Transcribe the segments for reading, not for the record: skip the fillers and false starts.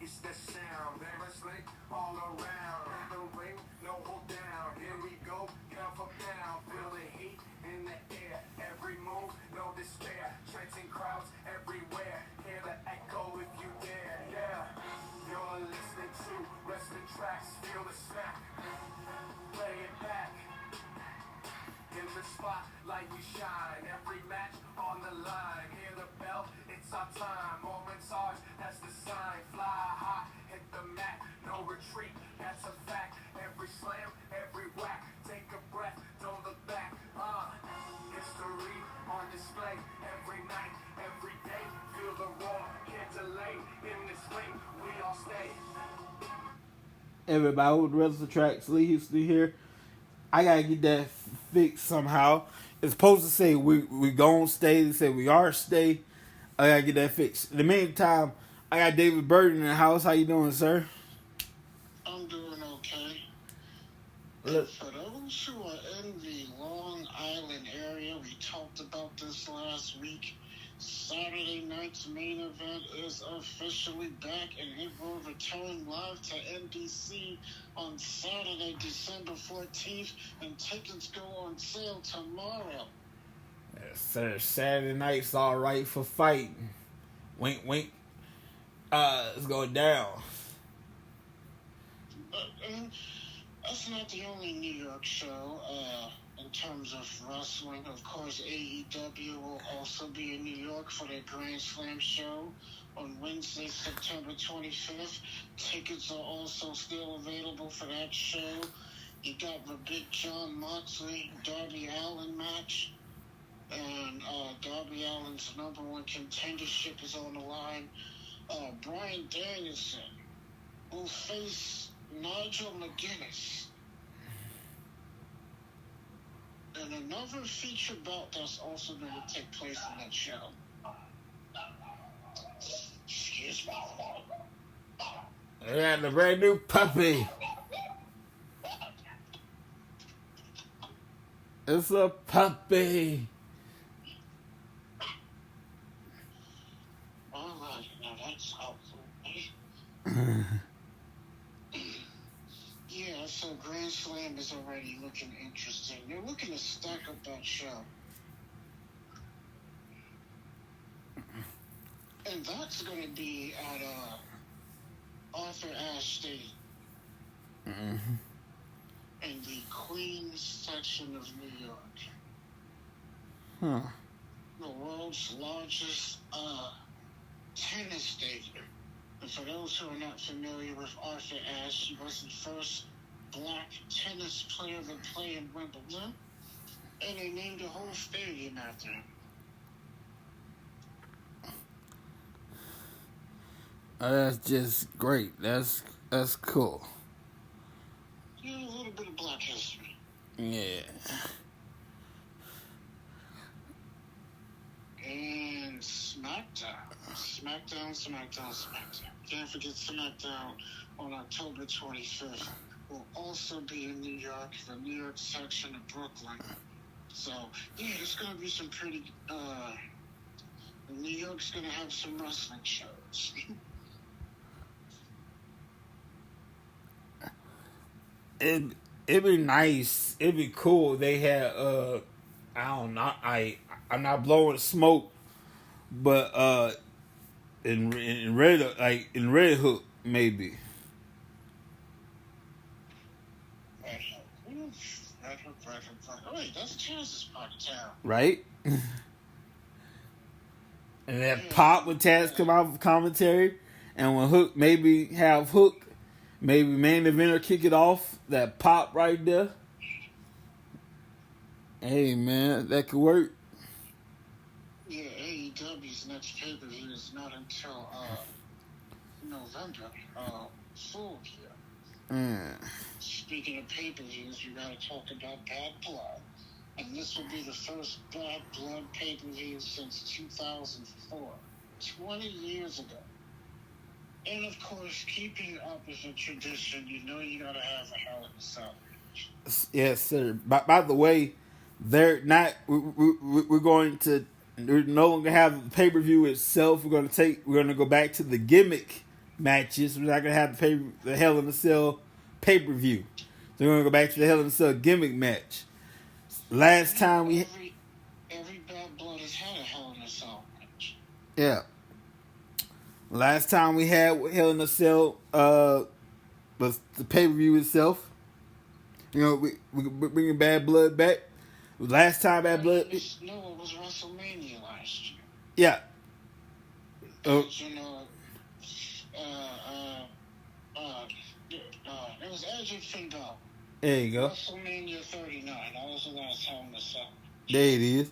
It's the sound, very slick all around. In the ring, no hold down. Here we go, count for pound. Feel the heat in the air. Every move, no despair. Trancing crowds everywhere. Hear the echo if you dare. Yeah, you're listening to wrestling tracks. Feel the smack. Play it back. In the spotlight we shine. Every match on the line. Hear the bell, it's our time. Moments ours, that's the sign. Fly high, hit the mat, no retreat, that's a fact. Every slam, every whack, take a breath, don't look back. History on display. Every night, every day, feel the roar, can't delay. In this ring, we all stay. Everybody with the rest of the tracks, Lee Houston here. I gotta get that fixed somehow. It's supposed to say we gon' stay. They say we are stay. I gotta get that fixed. In the meantime, I got David Burton in the house. How you doing, sir? I'm doing okay. Look. For those who are in the Long Island area, we talked about this last week. Saturday night's main event is officially back, and it will return live to NBC on Saturday, December 14th, and tickets go on sale tomorrow. Yes, sir. Saturday night's all right for fighting. Wink, wink. It's going down. And that's not the only New York show. In terms of wrestling, of course, AEW will also be in New York for their Grand Slam show on Wednesday, September 25th. Tickets are also still available for that show. You got the Big John Moxley, Darby Allin match. And Darby Allin's number one contendership is on the line. Bryan Danielson will face Nigel McGuinness. And another feature bout that's also going to take place in that show. Excuse me. They got the brand new puppy. It's a puppy. All right, now that's helpful. Yeah, so Grand Slam is already looking interesting. They're looking to stack up that show. And that's going to be at Arthur Ashe Stadium. Mm-hmm. In the Queens section of New York. Huh. The world's largest tennis stadium. And for those who are not familiar with Arthur Ashe, he was the first black tennis player to play in Wimbledon, and they named the whole stadium after him. That's just great. That's cool. Yeah, a little bit of black history. Yeah. And SmackDown. Can't forget SmackDown on October 25th. Will also be in New York, the New York section of Brooklyn. So, yeah, it's going to be some pretty... New York's going to have some wrestling shows. It'd be nice. It'd be cool. They had I don't know. I'm not blowing smoke, but in Red Hook maybe. Red Hook. Oh wait, that's Taz's part of town. Right. And that Pop with Taz come out with commentary, and when Hook maybe have Hook. Maybe main eventer kick it off. That Pop right there. Hey man, that could work. Yeah, AEW's next pay-per-view is not until November. Full year. Speaking of pay-per-views, you gotta talk about Bad Blood. And this will be the first Bad Blood pay-per-view since 2004. 20 years ago. And of course, keeping up with the tradition, you know you gotta have a Hell in a Cell. Yes, sir. By the way, they're not. We're going to. We're no longer have the pay per view itself. We're going to go back to the gimmick matches. We're not gonna have the Hell in a Cell pay-per-view. So we're gonna go back to the Hell in a Cell gimmick match. Last time we every Bad Blood has had a Hell in a Cell match. yeah. Last time we had Hell in a Cell was the pay-per-view itself. You know, we bringing Bad Blood back. Last time Bad Blood. No, it was WrestleMania last year. Yeah. You know, it was Edge and Finn Balor. There you go. WrestleMania 39. That was the last Hell in a Cell. There it is.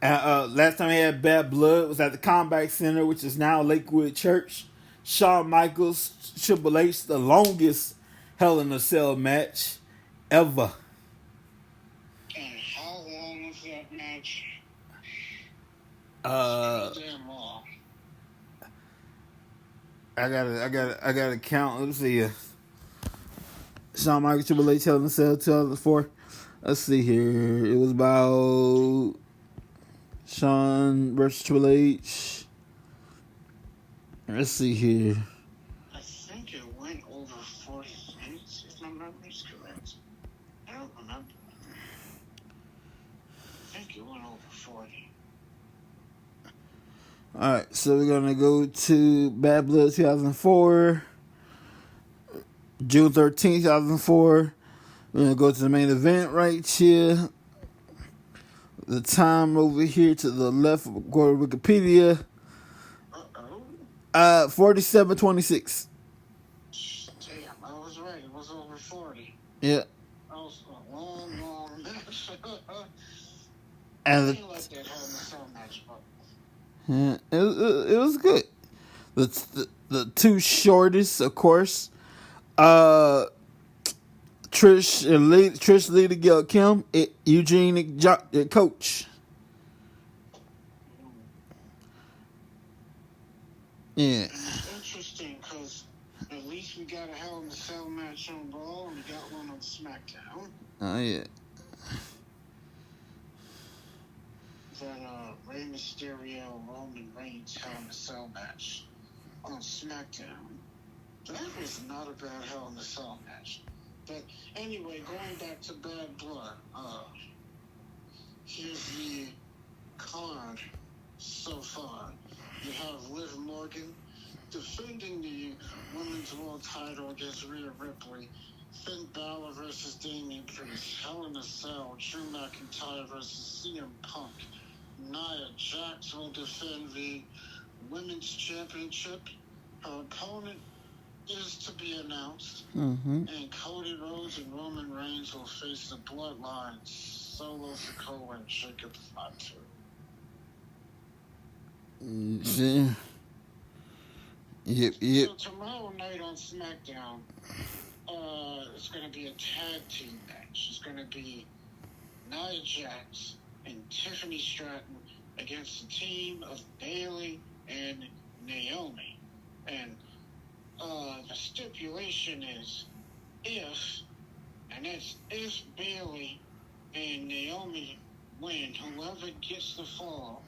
Last time we had Bad Blood was at the Combat Center, which is now Lakewood Church. Shawn Michaels, Triple H, the longest Hell in a Cell match ever. And how long was that match? Damn long. I gotta count. Let's see. Shawn Michaels, Triple H, Hell in a Cell 2004. Let's see here. It was about Shawn versus Triple H. Let's see here. I think it went over 40 minutes, if my memory's correct. I don't remember. I think it went over 40. Alright, so we're gonna go to Bad Blood 2004. June 13th, 2004. We're going to go to the main event right here. The time over here to the left of Wikipedia. 47:26. Damn, I was right. It was over 40. Yeah. That was a long match. And I feel like that Hell in a Cell match, but yeah, it was good. The two shortest, of course. Trish Lita Gail Kim, Eugene Coach. Yeah. Interesting, because at least we got a Hell in a Cell match on Raw, and we got one on SmackDown. Oh yeah. That Rey Mysterio Roman Reigns Hell in a Cell match on SmackDown. That was not a bad Hell in a Cell match. But anyway, going back to Bad Blood, here's the card so far. You have Liv Morgan defending the Women's World title against Rhea Ripley. Finn Balor versus Damian Priest. Hell in a Cell, Drew McIntyre versus CM Punk. Nia Jax will defend the Women's Championship. Her opponent is to be announced. Mm-hmm. And Cody Rhodes and Roman Reigns will face the Bloodlines, Solo Sikoa and Jacob Fatu. Yep. So tomorrow night on SmackDown, it's going to be a tag team match. It's going to be Nia Jax and Tiffany Stratton against a team of Bayley and Naomi. And the stipulation is if Bayley and Naomi win, whoever gets the fall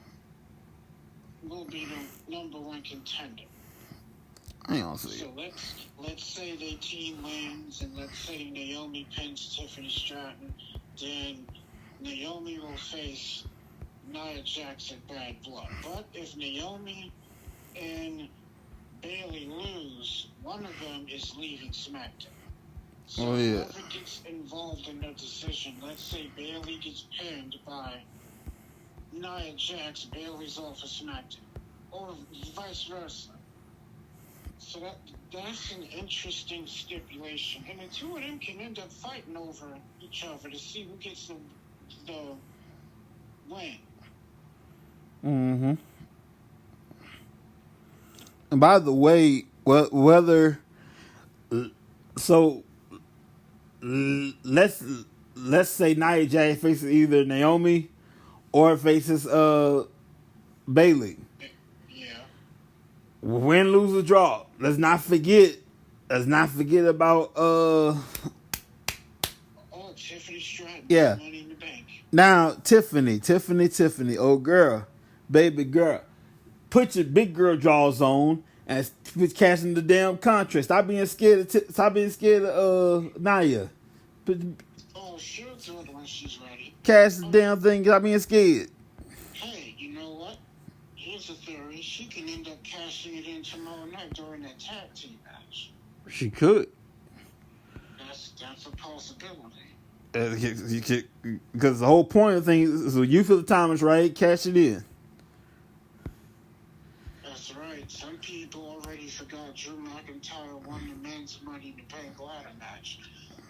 will be the number one contender. I don't see So let's say they team wins, and let's say Naomi pins Tiffany Stratton, then Naomi will face Nia Jax at Bad Blood. But if Naomi and Bayley lose, one of them is leaving SmackDown. So whoever gets involved in that decision, let's say Bayley gets pinned by Nia Jax, Bayley's off of SmackDown, or vice versa. So that's an interesting stipulation, and the two of them can end up fighting over each other to see who gets the win. Mm-hmm. And by the way, let's say Nia Jax faces either Naomi or faces Bayley. Yeah. Win, lose, or draw. Let's not forget about Oh, Tiffany Stratton. Yeah. Money in the Bank. Now Tiffany, oh girl, baby girl, put your big girl draws on. and cashing the damn contract. Stop being scared. Stop being scared of Naya. Oh, she'll do it when she's ready. Cash the damn thing. Stop being scared. Hey, you know what? Here's a theory. She can end up cashing it in tomorrow night during that tag team match. She could. That's a possibility. Because the whole point of the thing is, so you feel the time is right, cash it in. That's right. Some people already forgot Drew McIntyre won the men's Money in the Bank ladder match.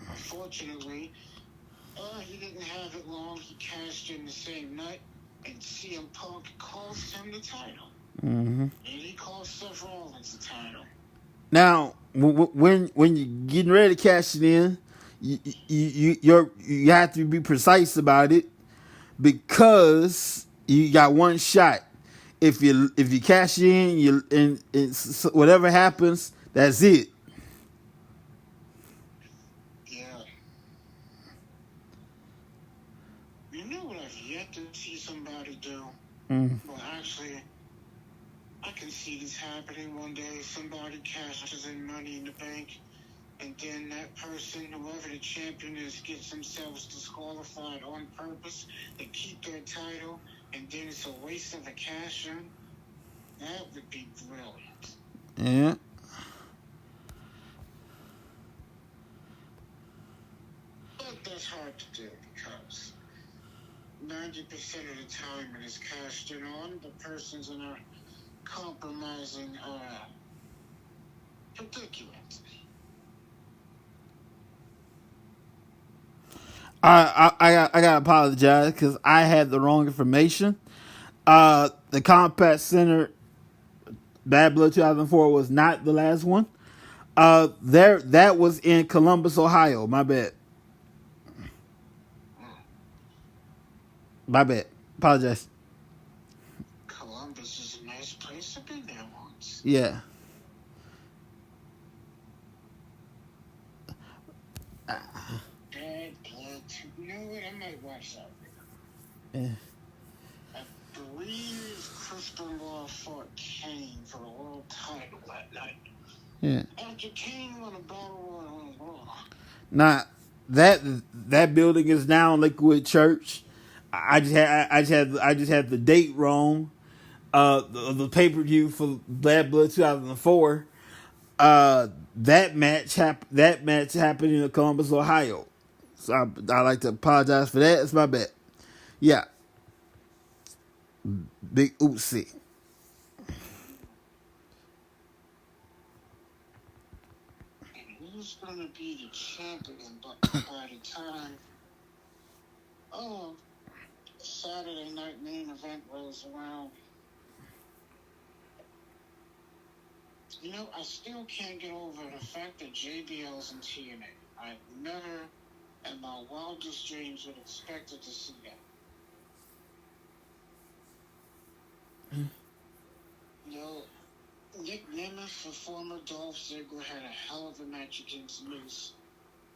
Unfortunately, he didn't have it long. He cashed in the same night, and CM Punk cost him the title. Mm-hmm. And he cost Seth Rollins the title. Now, when you're getting ready to cash it in, you have to be precise about it because you got one shot. If you cash in, whatever happens, that's it. Yeah. You know what I've yet to see somebody do? Well, actually, I can see this happening one day. Somebody cashes in Money in the Bank, and then that person, whoever the champion is, gets themselves disqualified on purpose. They keep their title, and then it's a waste of a cash in. That would be brilliant. Yeah. But that's hard to do because 90% of the time when it's cashed in on, the person's in a compromising predicament. I gotta apologize because I had the wrong information. The Compact Center Bad Blood 2004 was not the last one. That was in Columbus, Ohio. My bad. My bad. Apologize. Columbus is a nice place. I've been there once. Yeah. Bad Blood. You know what? I might watch that. Yeah. I believe Chris Benoit fought Kane for the world title that night. Yeah. After Kane won a battle royal on Raw. Now that building is now Lakewood Church. I just had the date wrong. The pay-per-view for Bad Blood 2004. That match happened in Columbus, Ohio. So I like to apologize for that. It's my bad. Yeah. Big oopsie. And who's going to be the champion by the time Saturday night main event rolls around? You know, I still can't get over the fact that JBL's in TNA. I never, in my wildest dreams, would have expected to see that. You know, Nick Nemeth, the former Dolph Ziggler, had a hell of a match against Moose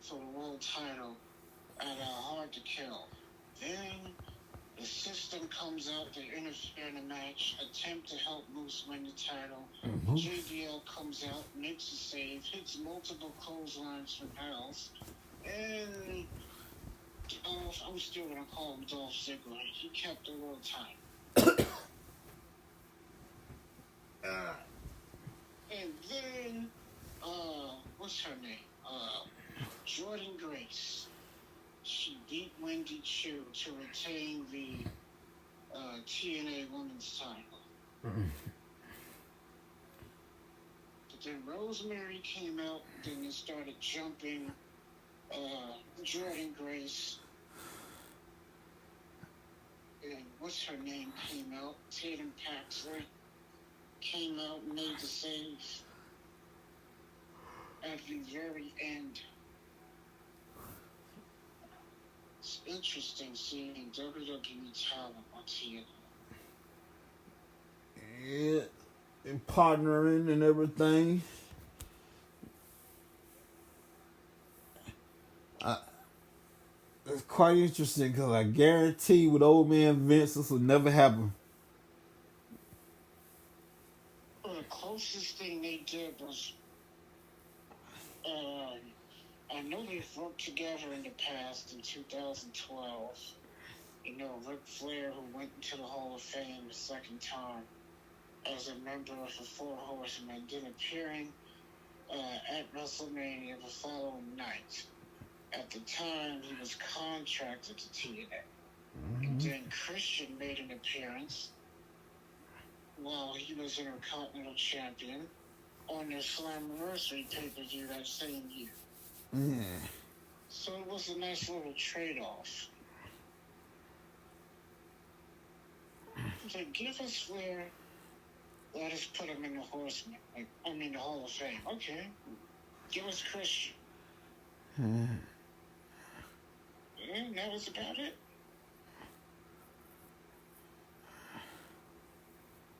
for the world title at Hard to Kill. Then the system comes out, they interfere in the match, attempt to help Moose win the title. Mm-hmm. JBL comes out, makes a save, hits multiple clotheslines from Hells, and I'm still going to call him Dolph Ziggler. He kept the world title. And then, what's her name? Jordan Grace. She beat Wendy Chu to retain the TNA Women's title. Mm-hmm. But then Rosemary came out, then they started jumping Jordan Grace. And what's her name came out? Tatum Paxley came out and made the save at the very end. It's interesting seeing WWE talent on TNA. Yeah, and partnering and everything. It's quite interesting because I guarantee with old man Vince this will never happen. closest thing they did was, I know they've worked together in the past in 2012. You know, Ric Flair, who went into the Hall of Fame the second time as a member of the Four Horsemen, did appearing at WrestleMania the following night. At the time, he was contracted to TNA. And then Christian made an appearance while he was Intercontinental Champion on their Slammiversary pay-per-view that same year. Yeah. So it was a nice little trade-off. So give us Flair, let us put him in the Horseman. The Hall of Fame. Okay. Give us Christian. And that was about it.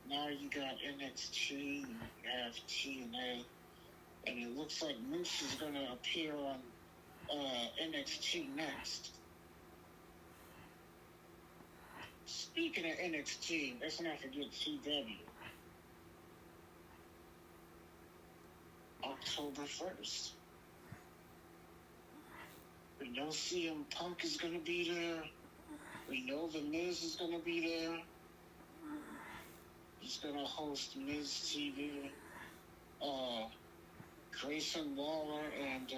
Now you got NXT, you have TNA, and it looks like Moose is going to appear on NXT next. Speaking of NXT, let's not forget CW. October 1st. We know CM Punk is going to be there. We know The Miz is going to be there. He's going to host Miz TV. Grayson Waller and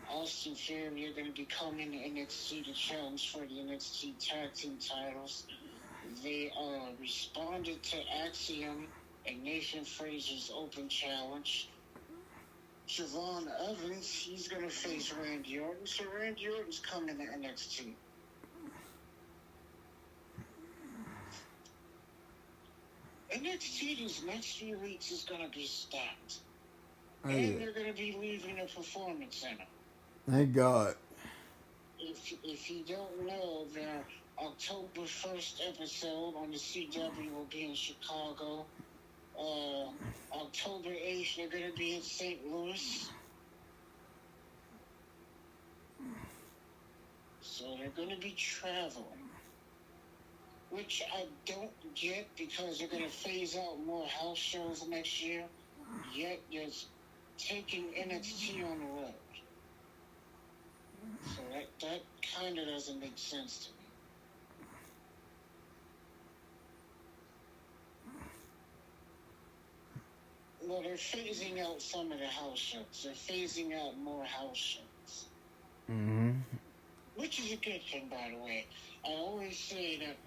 Austin Theory are going to be coming to NXT to challenge for the NXT Tag Team titles. They responded to Axiom and Nathan Frazer's open challenge. Javon Evans, he's going to face Randy Orton. So Randy Orton's coming to NXT. NXT these next few weeks is going to be stacked. Oh, and yeah. they're going to be leaving the Performance Center. Thank God. If you don't know, their October 1st episode on the CW will be in Chicago. October 8th, they're going to be in St. Louis. So they're going to be traveling. Which I don't get because they're going to phase out more house shows next year. Yet they're taking NXT on the road. So that kind of doesn't make sense to me. Well, they're phasing out some of the house shows. They're phasing out more house shows. Mm-hmm. Which is a good thing, by the way. I always say that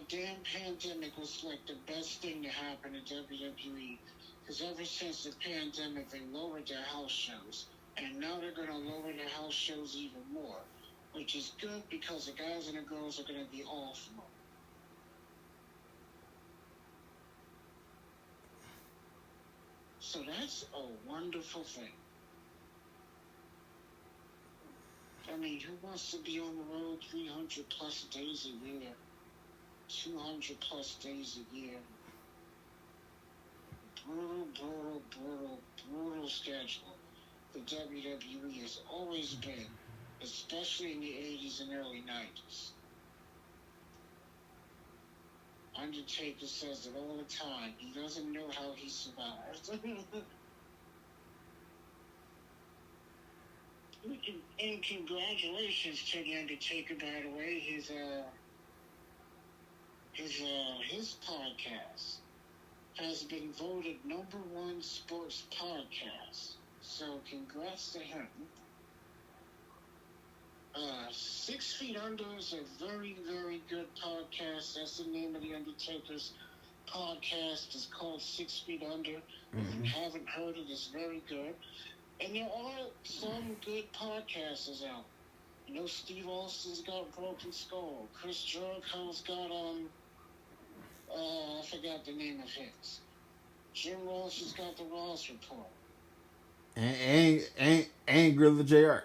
damn pandemic was like the best thing to happen to WWE. Because ever since the pandemic, they lowered their house shows. And now they're going to lower their house shows even more. Which is good because the guys and the girls are going to be off more. So that's a wonderful thing. I mean, who wants to be on the road 300 plus days a year? 200 plus days a year? Brutal schedule. The WWE has always been, especially in the 80s and early 90s. Undertaker says it all the time. He doesn't know how he survived. And congratulations to the Undertaker, by the way. His podcast has been voted #1 sports podcast. So congrats to him. 6 Feet Under is a very, very good podcast. That's the name of the Undertaker's podcast. It's called 6 Feet Under. If you haven't heard it, it's very good. And there are some good podcasters out. You know, Steve Austin's got Broken Skull. Chris Jericho's got, I forgot the name of his. Jim Ross has got the Ross Report. And Gorilla JR.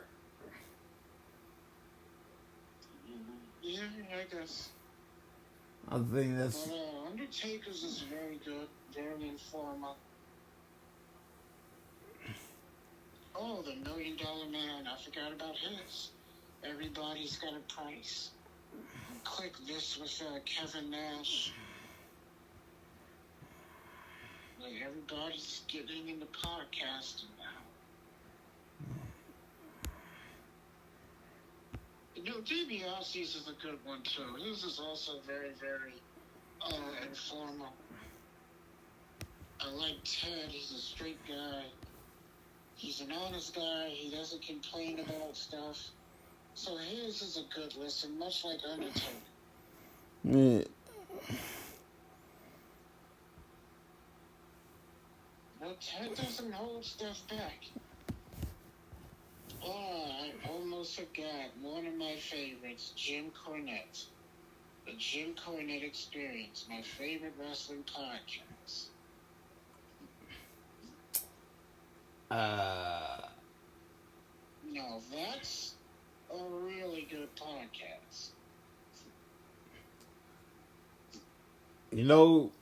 Yeah, I guess. I think that's... But Undertaker's is very good. Very informative. Oh, the $1 Million Man. I forgot about his. Everybody's Got a Price. Click this with Kevin Nash. Like, everybody's getting into podcasting now. DiBiase's is a good one too. His is also very, very informal. I like Ted. He's a straight guy. He's an honest guy. He doesn't complain about stuff. So his is a good listen, much like Undertaker. Yeah. But Ted doesn't hold stuff back. Oh, I almost forgot one of my favorites, Jim Cornette. The Jim Cornette Experience, my favorite wrestling podcast. No, that's a really good podcast. You know,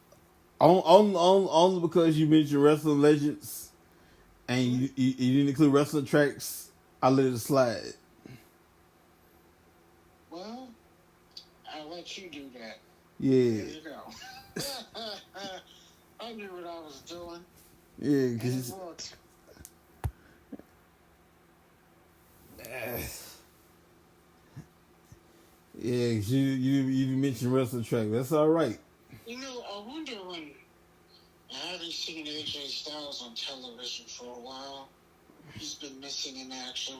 only because you mentioned wrestling legends and you didn't include wrestling tracks, I let it slide. Well, I'll let you do that. Yeah. There you go. I knew what I was doing. Yeah, because it worked. Yeah, you mentioned wrestling track. That's all right. You know, I wonder when I haven't seen AJ Styles on television for a while. He's been missing in action.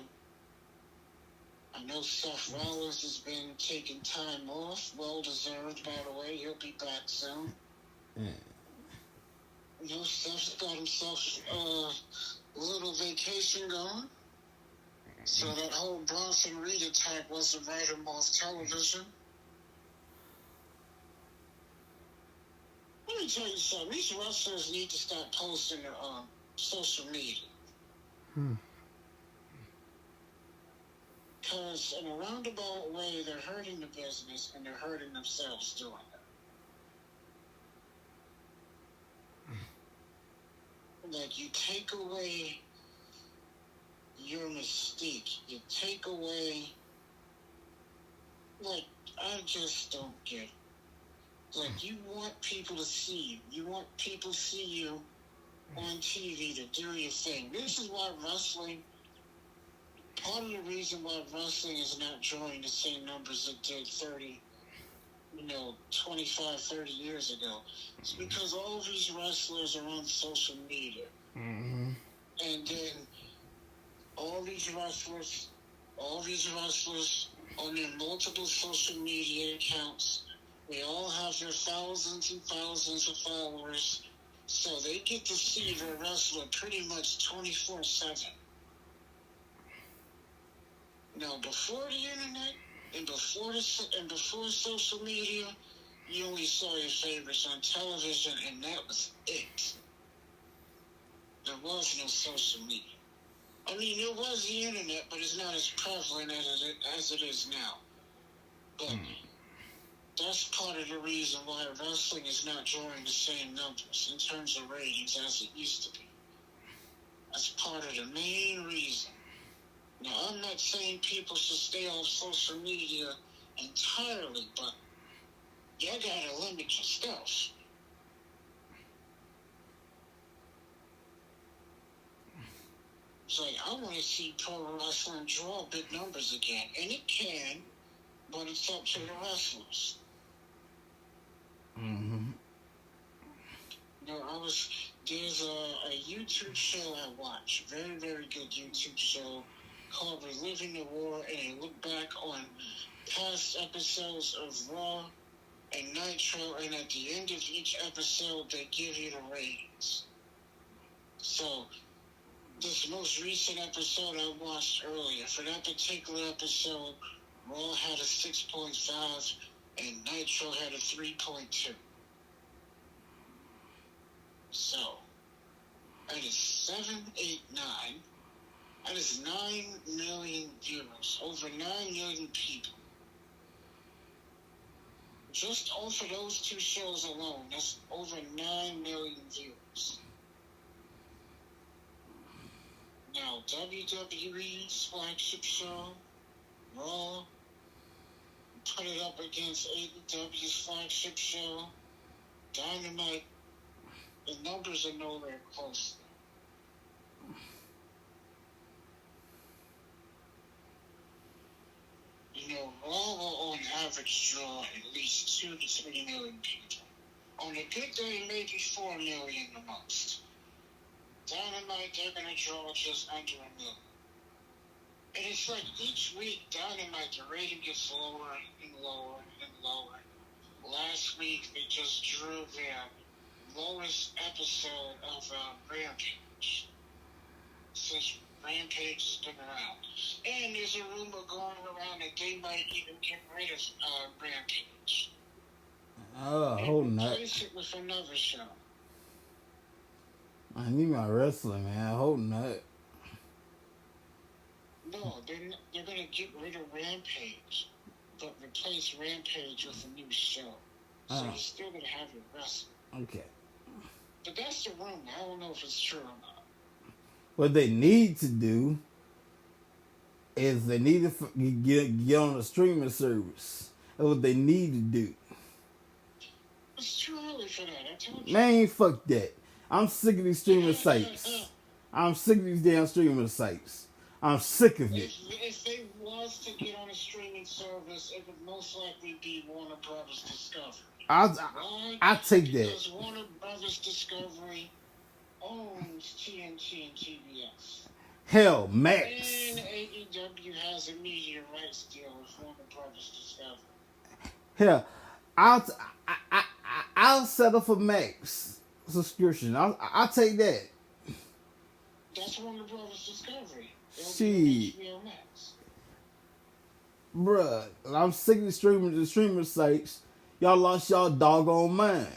I know Seth Rollins has been taking time off. Well deserved, by the way. He'll be back soon. Yeah. You know, Seth's got himself a little vacation going. So that whole Bronson Reed attack wasn't right him off television. Let me tell you something. These wrestlers need to start posting on social media. Because in a roundabout way, they're hurting the business and they're hurting themselves doing it. Like, you take away your mystique. You take away... Like, I just don't get it. Like, you want people to see you. You want people to see you on TV to do your thing. This is why wrestling... Part of the reason why wrestling is not drawing the same numbers it did 25, 30 years ago. It's because all these wrestlers are on social media. Mm-hmm. And then all these wrestlers on their multiple social media accounts, they all have their thousands and thousands of followers. So they get to see their wrestler pretty much 24/7. Now, before the internet and before social media, you only saw your favorites on television, and that was it. There was no social media. I mean, there was the internet, but it's not as prevalent as it is now. But that's part of the reason why wrestling is not drawing the same numbers in terms of ratings as it used to be. That's part of the main reason. Now, I'm not saying people should stay off social media entirely, but you gotta limit your stuff. It's like, I want to see pro wrestling draw big numbers again, and it can, but it's up to the wrestlers. Mm-hmm. There's a YouTube show I watch, very, very good YouTube show, called Reliving the War, and they look back on past episodes of Raw and Nitro, and at the end of each episode, they give you the ratings. So, this most recent episode I watched earlier, for that particular episode, Raw had a 6.5, and Nitro had a 3.2. So, that is 7, 8, 9. That is 9 million viewers. Over 9 million people. Just off of those two shows alone, that's over 9 million viewers. Now, WWE's flagship show, Raw, put it up against AEW's flagship show, Dynamite, The numbers are nowhere close. You know, Raw will on average draw at least 2 to 3 million people. On a good day, maybe 4 million the most. Dynamite, they're going to draw just under 1 million. And it's like each week, Dynamite, the rating gets lower and lower and lower. Last week, they just drew their lowest episode of Rampage since Rampage has been around. And there's a rumor going around that they might even get rid of Rampage. Holding that. Replace it with another show. I need my wrestling, man. Holding that. No, they're going to get rid of Rampage, but replace Rampage with a new show. So you're still going to have your wrestling. Okay. But that's the rumor. I don't know if it's true or not. What they need to do is they need to get on a streaming service. That's what they need to do. It's too early for that. I told you. Man, fuck that. I'm sick of these streaming sites. I'm sick of these damn streaming sites. I'm sick of it. If they was to get on a streaming service, it would most likely be Warner Brothers Discovery. I take that. Because Warner Brothers Discovery owns TNT and TBS. Hell, Max. And AEW has a media rights deal with Warner Brothers Discovery. Hell, I'll settle for Max subscription. I'll take that. That's Warner Brothers Discovery. Shit. HBO Max. Bruh, I'm sick of the streaming sites. Y'all lost y'all doggone mind.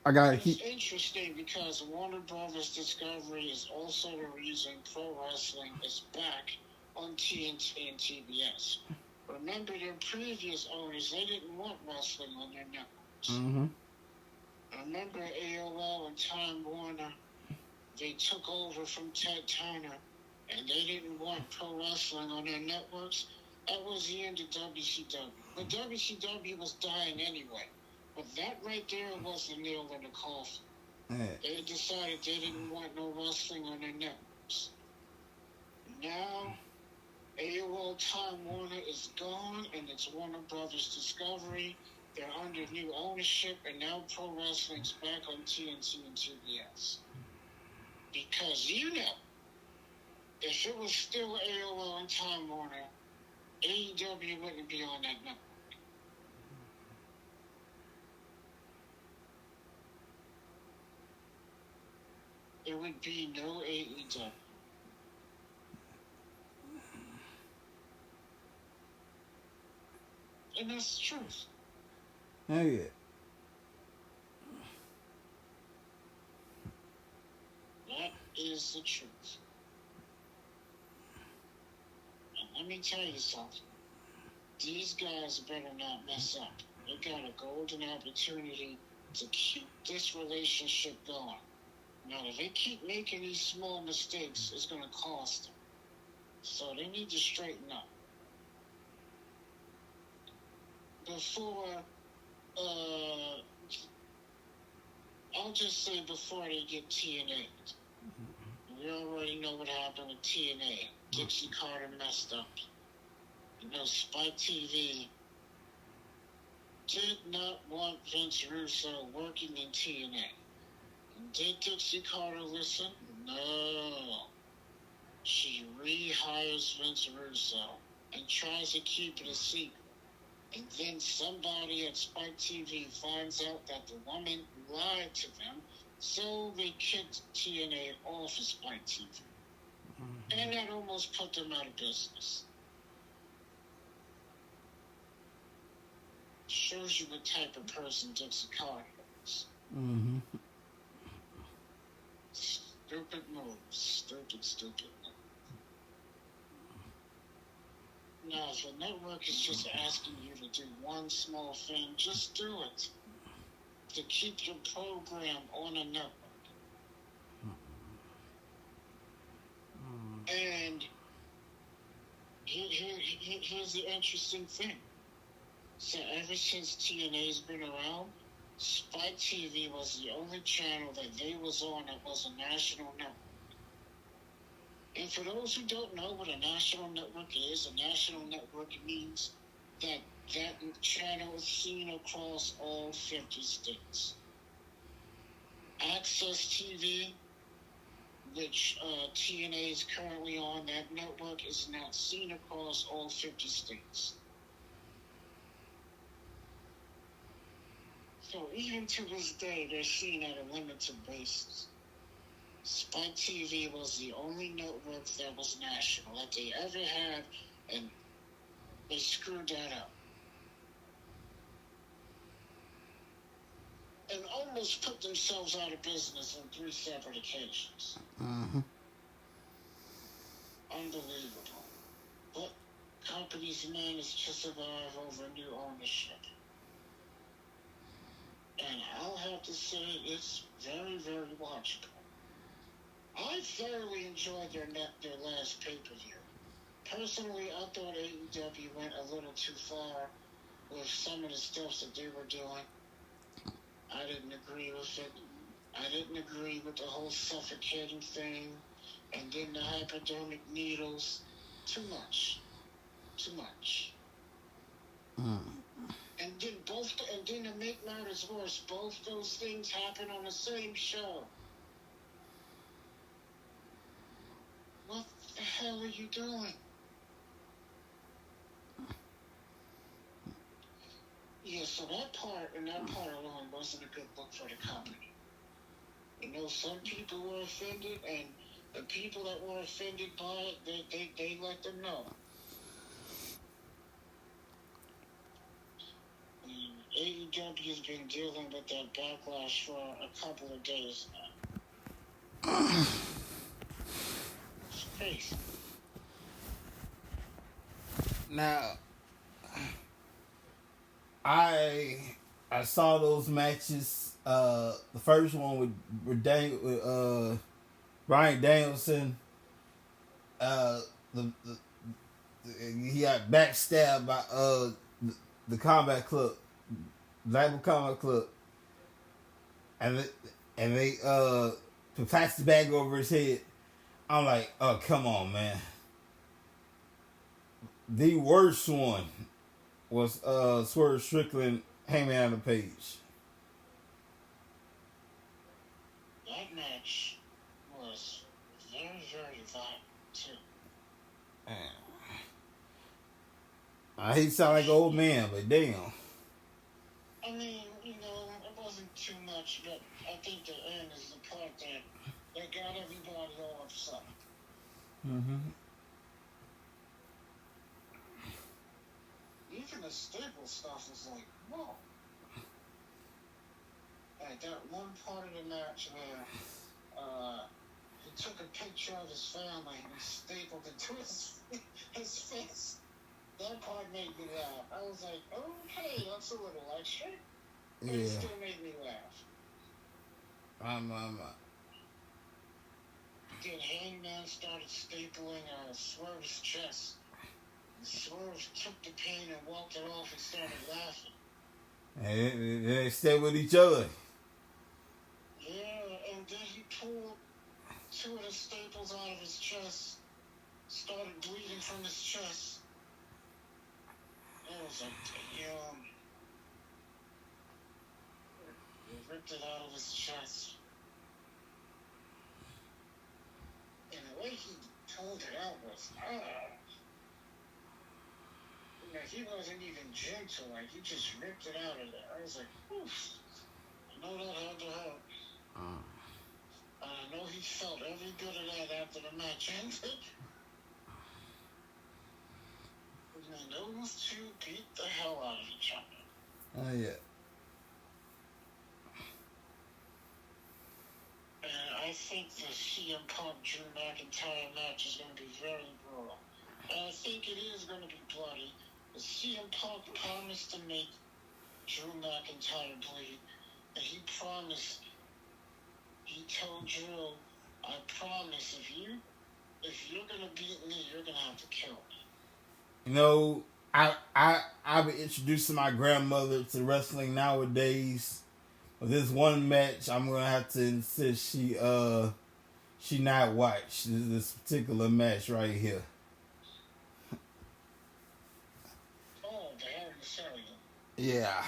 I gotta It's keep. interesting because Warner Brothers Discovery is also the reason pro wrestling is back on TNT and TBS. Remember, their previous owners, they didn't want wrestling on their networks. Mm-hmm. Remember AOL and Time Warner, they took over from Ted Turner, and they didn't want pro wrestling on their networks. That was the end of WCW. But WCW was dying anyway. But that right there was the nail in the coffin. Yeah. They decided they didn't want no wrestling on their networks. Now, AOL Time Warner is gone, and it's Warner Brothers Discovery. They're under new ownership, and now pro wrestling's back on TNT and TBS. Because if it was still AOL and Time Warner, AEW wouldn't be on that network. There would be no AEW. And that's the truth. Hell yeah. That is the truth. And let me tell you something. These guys better not mess up. They got a golden opportunity to keep this relationship going. Now, if they keep making these small mistakes, it's going to cost them. So they need to straighten up. Before, I'll just say before they get TNA. We already know what happened with TNA. Dixie Carter messed up. Spike TV did not want Vince Russo working in TNA. Did Dixie Carter listen? No. She rehires Vince Russo and tries to keep it a secret. And then somebody at Spike TV finds out that the woman lied to them, so they kicked TNA off of Spike TV. Mm-hmm. And that almost put them out of business. Shows you what type of person Dixie Carter is. Mm-hmm. Stupid moves. Stupid. Now, if a network is just asking you to do one small thing, just do it. To keep your program on a network. And here's the interesting thing. So ever since TNA's been around, Spike Spike TV was the only channel that they was on that was a national network. And for those who don't know what a national network is, a national network means that that channel is seen across all 50 states. Access TV, which TNA is currently on, that network is not seen across all 50 states. So even to this day, they're seen at a limited basis. Spike TV was the only network that was national that they ever had, and they screwed that up. And almost put themselves out of business on 3 separate occasions. Mm-hmm. Unbelievable. But companies managed to survive over new ownership. And I'll have to say it's very, very watchable. I thoroughly enjoyed their last pay-per-view. Personally, I thought AEW went a little too far with some of the stuff that they were doing. I didn't agree with it. I didn't agree with the whole suffocating thing, and then the hypodermic needles. Too much. Too much. And then to make matters worse, both those things happen on the same show. What the hell are you doing? Yeah, so that part alone wasn't a good look for the company. You know, some people were offended, and the people that were offended by it, they let them know. AEW has been dealing with that backlash for a couple of days now. It's crazy. Now, I saw those matches. The first one with Bryan Danielson. He got backstabbed by the Combat Club, Blackpool Combat Club, and they put plastic bag over his head. I'm like, oh, come on, man. The worst one was Swerve Strickland, Hangman Adam Page. That match was very, very violent, too. I hate to sound like an old man, but damn. I mean, you know, it wasn't too much, but I think the end is the part that got everybody all upset. Mm-hmm. Even the staple stuff was like, whoa. Like that one part of the match where he took a picture of his family and he stapled it to his face. That part made me laugh. I was like, okay, that's a little extra. But it still made me laugh. Then Hangman started stapling Swerve's chest. Swerve took the pain and walked it off and started laughing. And they stay with each other. Yeah, and then he pulled 2 of the staples out of his chest, started bleeding from his chest. It was like, damn. He ripped it out of his chest. And the way he pulled it out was, you know, he wasn't even gentle, like, he just ripped it out of there. I was like, oof. I know that had to hurt. I know he felt every bit of that after the match ended. And those 2 beat the hell out of each other. Oh, yeah. And I think the CM Punk Drew McIntyre match is going to be very brutal. And I think it is going to be bloody. The CM Punk promised to make Drew McIntyre bleed. And he told Drew, I promise if you're going to beat me, you're going to have to kill me. You know, I've been introducing my grandmother to wrestling nowadays, This one match, I'm gonna have to insist she not watch this particular match right here. Oh, the Hell in a Cell. Yeah.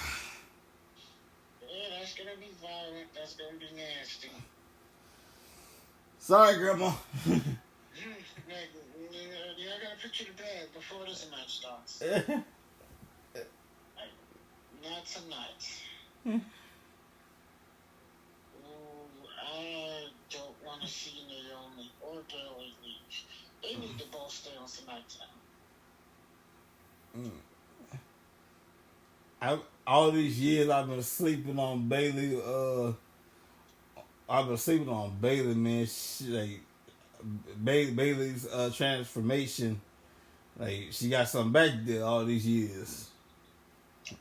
Yeah, that's gonna be violent. That's gonna be nasty. Sorry, Grandma. Yeah, I gotta put you to bed before this match starts. Not tonight. Ooh, I don't want to see Naomi or Bailey leave. They need to both stay on SmackDown. All these years I've been sleeping on Bailey. I've been sleeping on Bailey, man. Bailey's transformation. Like, she got something back there all these years.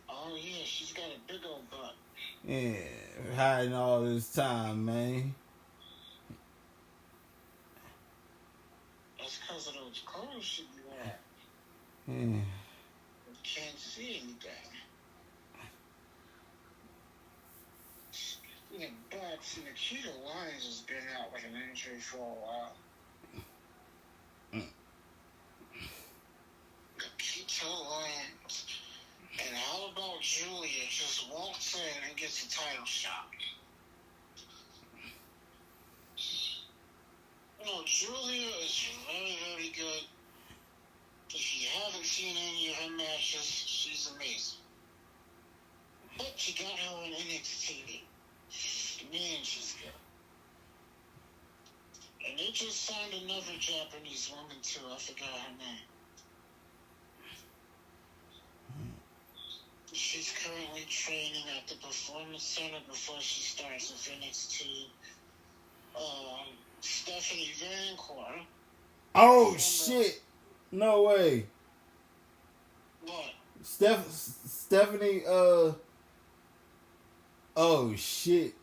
Oh yeah, she's got a big old butt. Yeah, hiding all this time, man. That's because of those clothes she be wearing. Yeah. You can't see anything. Speaking of butts, Nikita Lyons has been out with an injury for a while. Nikita Lyons. And how about Julia just walks in and gets a title shot? You know, Julia is very, very good. If you haven't seen any of her matches, she's amazing. But you got her in NXT. Man, she's good. And they just signed another Japanese woman too. I forgot her name. She's currently training at the Performance Center before she starts with NXT. Stephanie Vancourt. Oh shit! No way. What? Stephanie. Oh shit!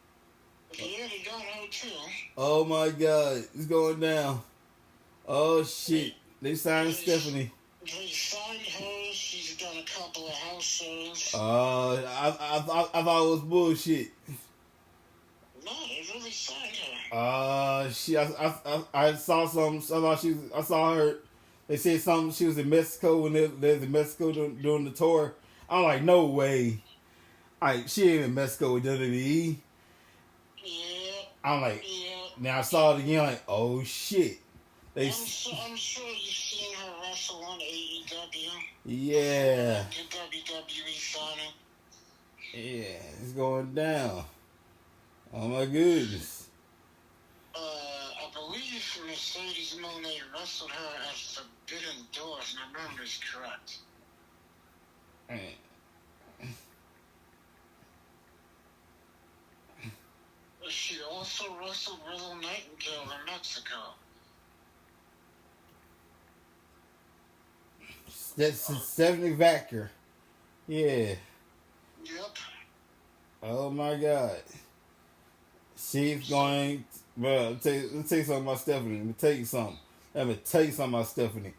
Yeah, they got her too. Oh my god, it's going down. Oh shit! They signed Stephanie. They signed her. She's done a couple of house shows. I thought it was bullshit. No, they really signed her. I saw some. I saw her. They said something. She was in Mexico when they was in Mexico doing the tour. I'm like, no way. She ain't in Mexico with WWE. Yeah. I'm like, Yeah. now I saw it again. Like, oh shit. I'm sure you've seen her wrestle on AEW. Yeah. The WWE signing. Yeah, it's going down. Oh my goodness. I believe Mercedes Moné wrestled her at Forbidden Doors, and I remember is correct. She also wrestled Willow Nightingale in Mexico. That's Stephanie Vacker. Yeah. Yep. Oh my god. She's going. Bro, let me tell you something about Stephanie. Let me tell you something about Stephanie.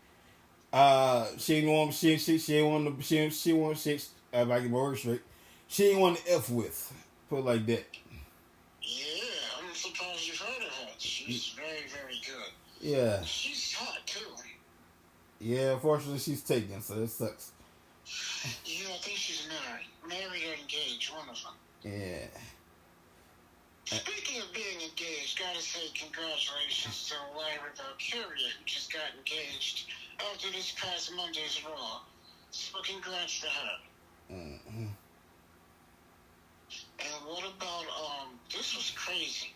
She ain't want. She ain't want. She want. I like my word straight. She ain't want to F with. Put it like that. Yeah, I'm surprised you've heard of her. She's very, very good. Yeah. She's hot too. Yeah, unfortunately she's taken, so it sucks. Yeah, I think she's married. Married or engaged, one of them. Yeah. Speaking of being engaged, gotta say congratulations to Lyra Valkyria, who just got engaged after this past Monday's Raw. So congrats to her. Mm-hmm. And what about, this was crazy.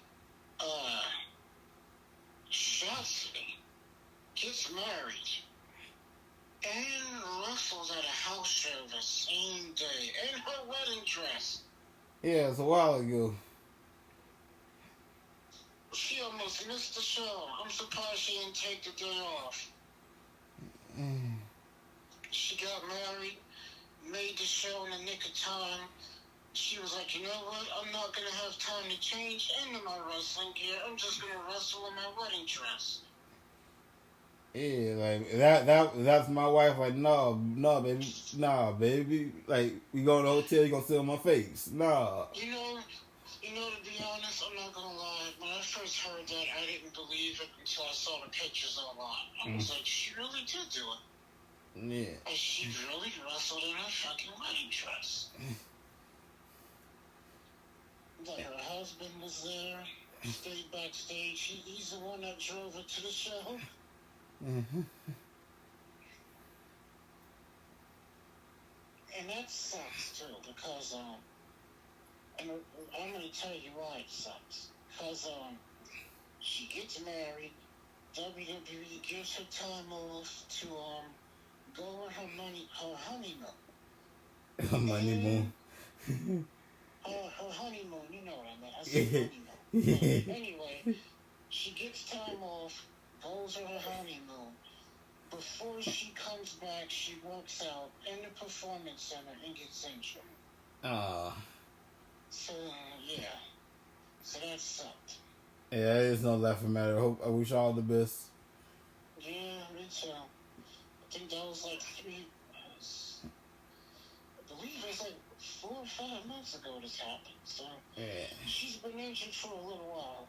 Shotzi gets married and wrestles at a house show the same day in her wedding dress. Yeah, it's a while ago. She almost missed the show. I'm surprised she didn't take the day off. She got married, made the show in the nick of time. She was like, you know what? I'm not going to have time to change into my wrestling gear. I'm just going to wrestle in my wedding dress. Yeah, like that's my wife. Like, no, baby, like we go to the hotel, you gonna sit on my face, nah. You know, I'm not gonna lie. When I first heard that, I didn't believe it until I saw the pictures online. I was like, she really did do it. Yeah. And she really wrestled in her fucking wedding dress. That her husband was there, stayed backstage. He's the one that drove her to the show. Mm-hmm. And that sucks too, because and I'm gonna tell you why it sucks. Because she gets married, WWE gives her time off to go on her honeymoon. Honeymoon. Her honeymoon, you know what I mean. I said honeymoon. But anyway, she gets time off, goes on her honeymoon. Before she comes back, she works out in the performance center and gets injured. So, yeah. So that sucked. Yeah, it's no laughing matter. I wish all the best. Yeah, me too. I think that was like I believe it was like 4 or 5 months ago this happened. So, Yeah. she's been injured for a little while.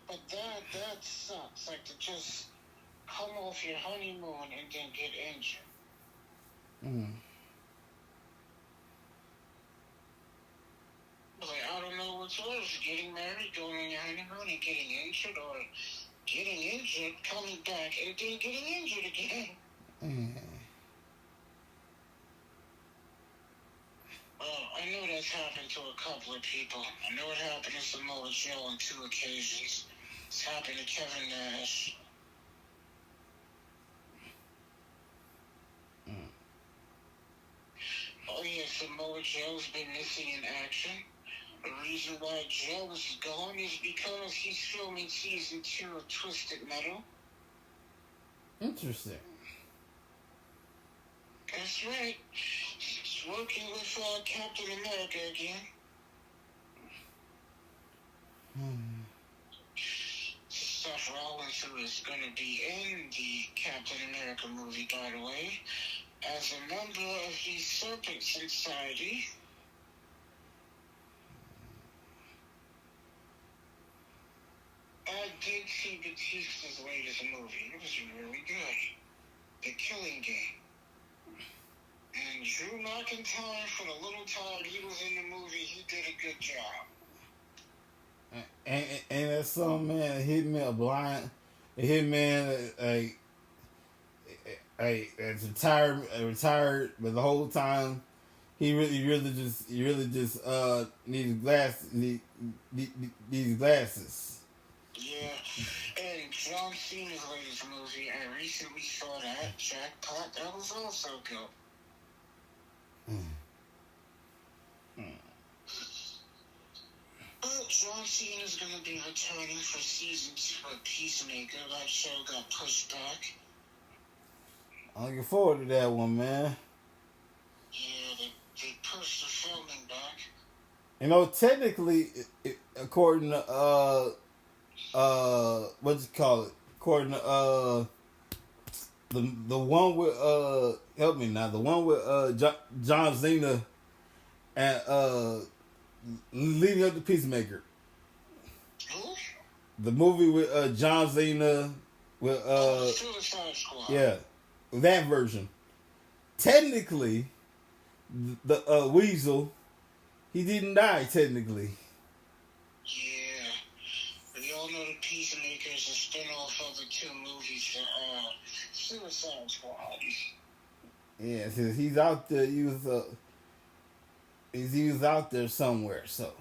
But that sucks. Like, to just come off your honeymoon and then get injured. Mm. Like, I don't know what's worse, getting married, going on your honeymoon and getting injured, or getting injured, coming back, and then getting injured again. Mm. I know that's happened to a couple of people. I know it happened to Samoa Joe on 2 occasions. It's happened to Kevin Nash. Oh yeah, Samoa Joe's been missing in action. The reason why Joe is gone is because he's filming season 2 of Twisted Metal. Interesting. That's right. He's working with Captain America again. Seth Rollins, who is going to be in the Captain America movie, by the way, as a member of the Serpent Society. I did see Batista's latest movie. It was really good. The Killing Game. And Drew McIntyre, for the little time he was in the movie, he did a good job. And that some man, a hitman, a hitman, that's retired, but the whole time he really just needs glasses. Yeah, and John Cena's latest movie, I recently saw that, Jackpot, that was also good. Well, John Cena's going to be returning for season 2 of Peacemaker. That show got pushed back. I'm looking forward to that one, man. Yeah, they pushed the filming back. You know, technically, according to what you call it? According to the one with help me now, the one with John Cena and leading up to Peacemaker. Who? The movie with John Cena with Suicide Squad. yeah, that version. Technically, the Weasel, he didn't die technically. Yeah. We all know the Peacemaker is a spin-off of the 2 movies, Suicide Squad. Yeah, since he's out there, he was out there somewhere. So,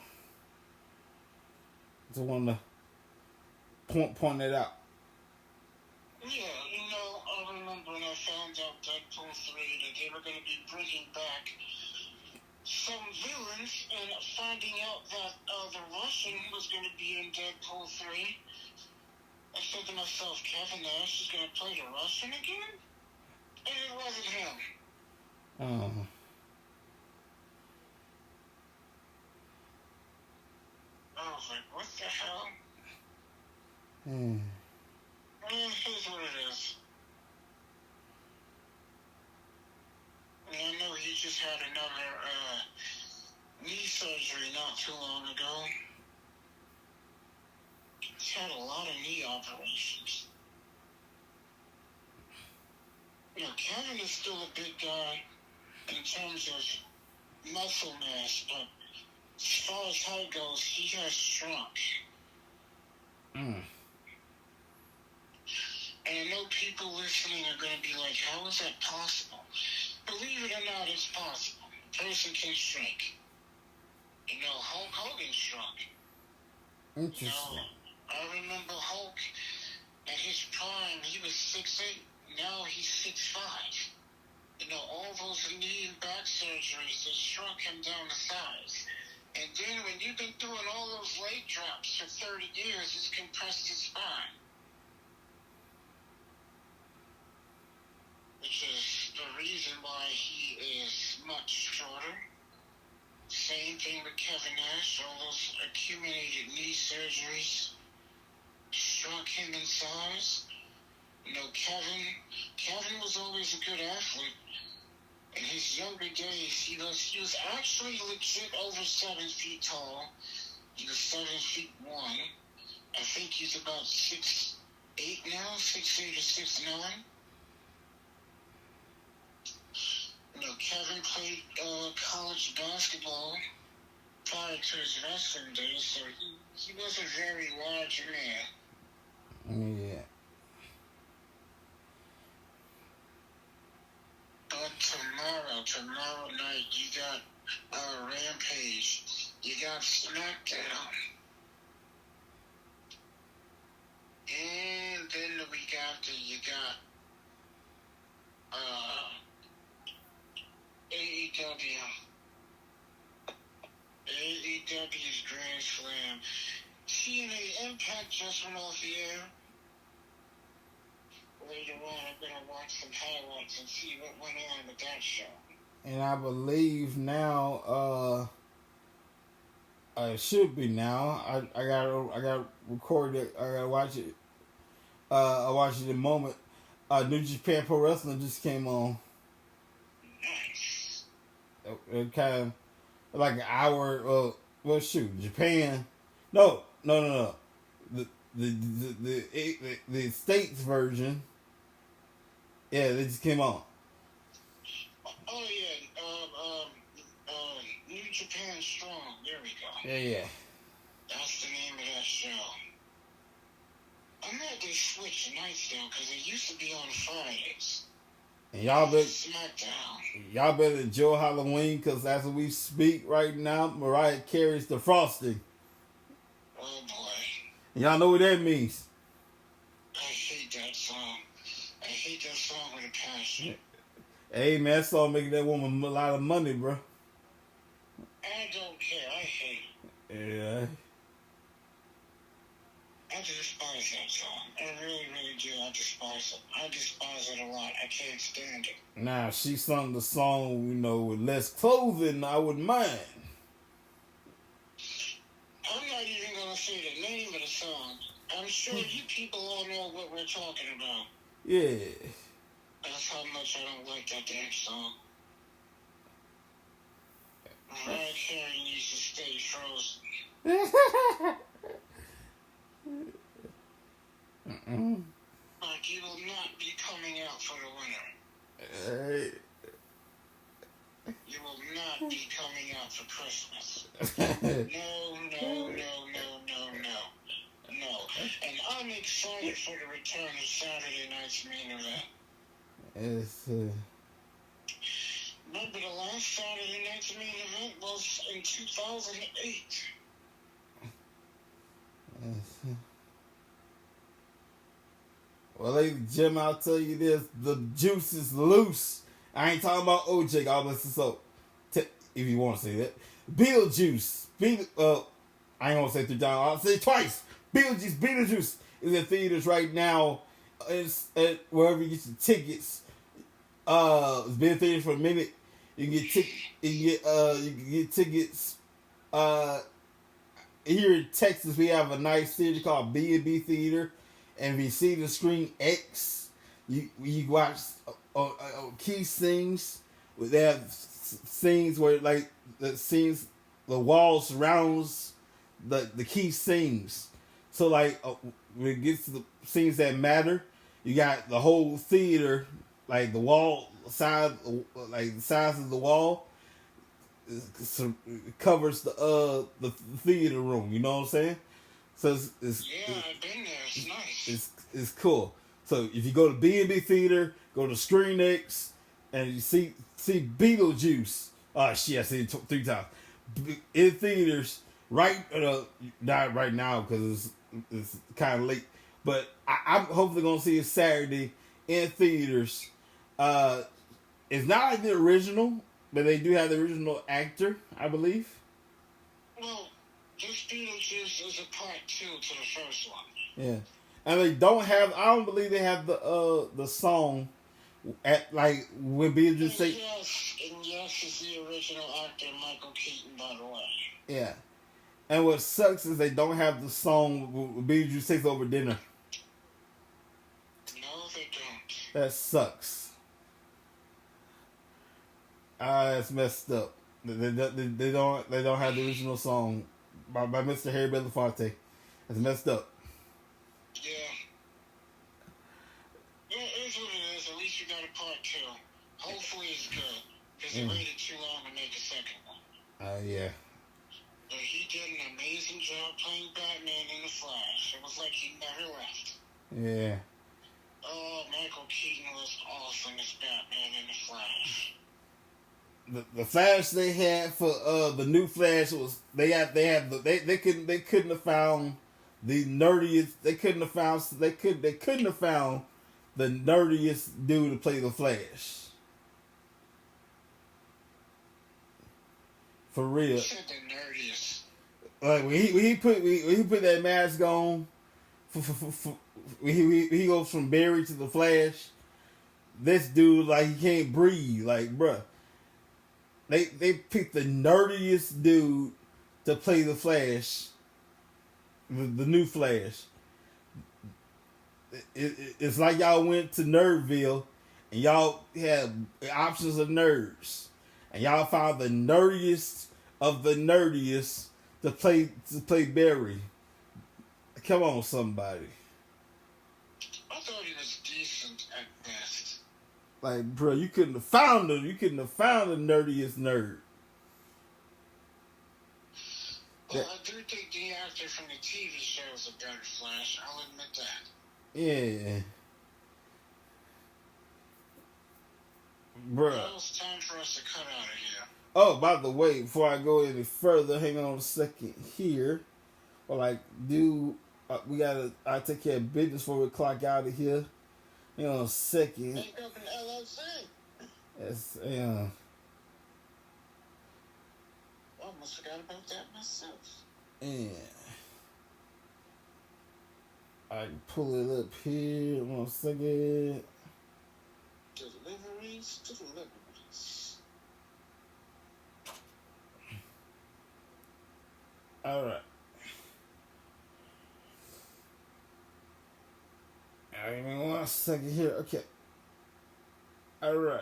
just want to point that out. Yeah, I remember when I found out Deadpool 3 that they were going to be bringing back some villains, and finding out that the Russian was going to be in Deadpool 3. I said to myself, Kevin Nash is going to play the Russian again? And it wasn't him. Oh. I was like, what the hell? Here's what it is. And I know he just had another knee surgery not too long ago. operations. Kevin is still a big guy in terms of muscle mass, but as far as height goes, he has shrunk. Mm. And I know people listening are going to be like, how is that possible? Believe it or not, it's possible. A person can shrink. Hulk Hogan shrunk. Interesting. I remember Hulk at his prime, he was 6'8". Now he's 6'5". All those knee and back surgeries that shrunk him down to size. And then when you've been doing all those leg drops for 30 years, it's compressed his spine. Which is the reason why he is much shorter. Same thing with Kevin Nash, all those accumulated knee surgeries shrunk him in size. Kevin was always a good athlete. In his younger days, he was actually legit over 7 feet tall. He was 7'1". I think he's about 6'8" now, 6'8" or 6'9". Kevin played college basketball prior to his wrestling days, so he was a very large man. Yeah. But tomorrow night, you got Rampage, you got SmackDown, and then the week after, you got AEW. AEW's Grand Slam. TNA Impact just went off the air. Later on, I'm going to watch some highlights and see what went on with that show. And I believe now, it should be now. I got record it. I gotta watch it. I watched it in a moment. New Japan Pro Wrestling just came on. Nice. It kind of like an hour. Well, shoot, Japan. No. The States version. Yeah, they just came on. Oh yeah, New Japan Strong. There we go. Yeah. That's the name of that show. I'm glad they switched nights now because it used to be on Fridays. And y'all SmackDown. better enjoy Halloween because as we speak right now, Mariah Carey's The Frosting. Oh boy. And y'all know what that means. I hate that song. I hate that song with a passion. Hey man, that song making that woman a lot of money, bro. I don't care. I hate it. Yeah. I despise that song. I really, really do. I despise it. I despise it a lot. I can't stand it. Now, she sung the song, with less clothing, I wouldn't mind. I'm not even going to say the name of the song. I'm sure you people all know what we're talking about. Yeah. That's how much I don't like that damn song. Mariah Carey needs to stay frozen. Like, you will not be coming out for the winter. You will not be coming out for Christmas. No. And I'm excited for the return of Saturday night's main event. Remember the last Saturday night's main event was in 2008. Well, ladies and gentlemen, I'll tell you this: the juice is loose. I ain't talking about OJ, God bless his soul. If you want to say that, Beetlejuice. I ain't gonna say it 3 times. I'll say it twice. Beetlejuice is in theaters right now. It's at wherever you get your tickets. It's been in theaters for a minute. You can get tickets. Here in Texas, we have a nice theater called B&B Theater, and if you see the screen X, you watch key scenes. They have scenes where the wall surrounds the key scenes. So like when it gets to the scenes that matter, you got the whole theater, like the wall side, like the size of the wall, covers the theater room. You know what I'm saying? So Yeah, I've been there. It's nice. it's cool. So if you go to B&B Theater, go to Screen X, and you see Beetlejuice. Oh shit, I seen it 3 times in theaters. Right, not right now because it's kind of late. But I'm hopefully gonna see it Saturday in theaters. It's not like the original, but they do have the original actor, I believe. Well, this Beetlejuice is a part 2 to the first one. Yeah, and they don't have. I don't believe they have the song at like when Beetlejuice say. And yes, it's the original actor Michael Keaton, by the way. Yeah, and what sucks is they don't have the song when Beetlejuice takes over dinner. No, they don't. That sucks. It's messed up. They don't have the original song by Mr. Harry Belafonte. It's messed up. Yeah. It is what it is. At least you got a part 2. Hopefully it's good. Because it waited too long to make a second one. Yeah. But he did an amazing job playing Batman in The Flash. It was like he never left. Yeah. Oh, Michael Keaton was awesome as Batman in The Flash. The Flash they had for the new Flash was they couldn't have found the nerdiest they couldn't have found the nerdiest dude to play the Flash. For real. You said the nerdiest. Like when he put that mask on, when he goes from Barry to the Flash. This dude like he can't breathe. Like bruh. They picked the nerdiest dude to play the Flash, the new Flash. It's like y'all went to Nerdville and y'all had options of nerds, and y'all found the nerdiest of the nerdiest to play Barry. Come on, somebody. I thought he was decent at best. Like, bro, you couldn't have found him. You couldn't have found the nerdiest nerd. Well, I do think the actor from the TV show is a better Flash. I'll admit that. Yeah. Bruh. Well, it's time for us to cut out of here. Oh, by the way, before I go any further, hang on a second here. Or like, I take care of business before we clock out of here. Hang on a second. Make up an LLC. Yes, yeah. I almost forgot about that myself. Yeah. I can pull it up here. 1 second. Deliveries. All right. Give me 1 second here. Okay. All right.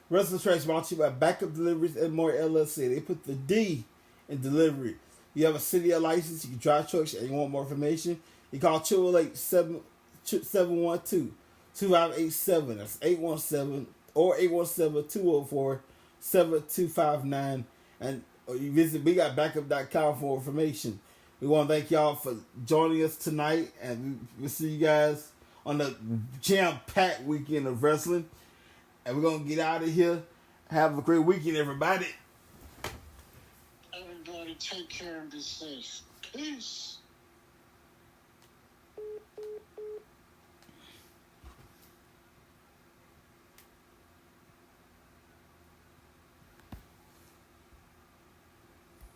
Wrestling Tracks brought to you by Backup Deliveries and More LLC. They put the D in delivery. You have a city license, you can drive trucks, and you want more information, you call 208-712-2587. That's 817 or 817-204-7259. And you visit BeGotBackup.com for information. We want to thank y'all for joining us tonight, and we'll see you guys on the jam-packed weekend of wrestling. And we're going to get out of here. Have a great weekend, everybody. Everybody take care and be safe. Peace.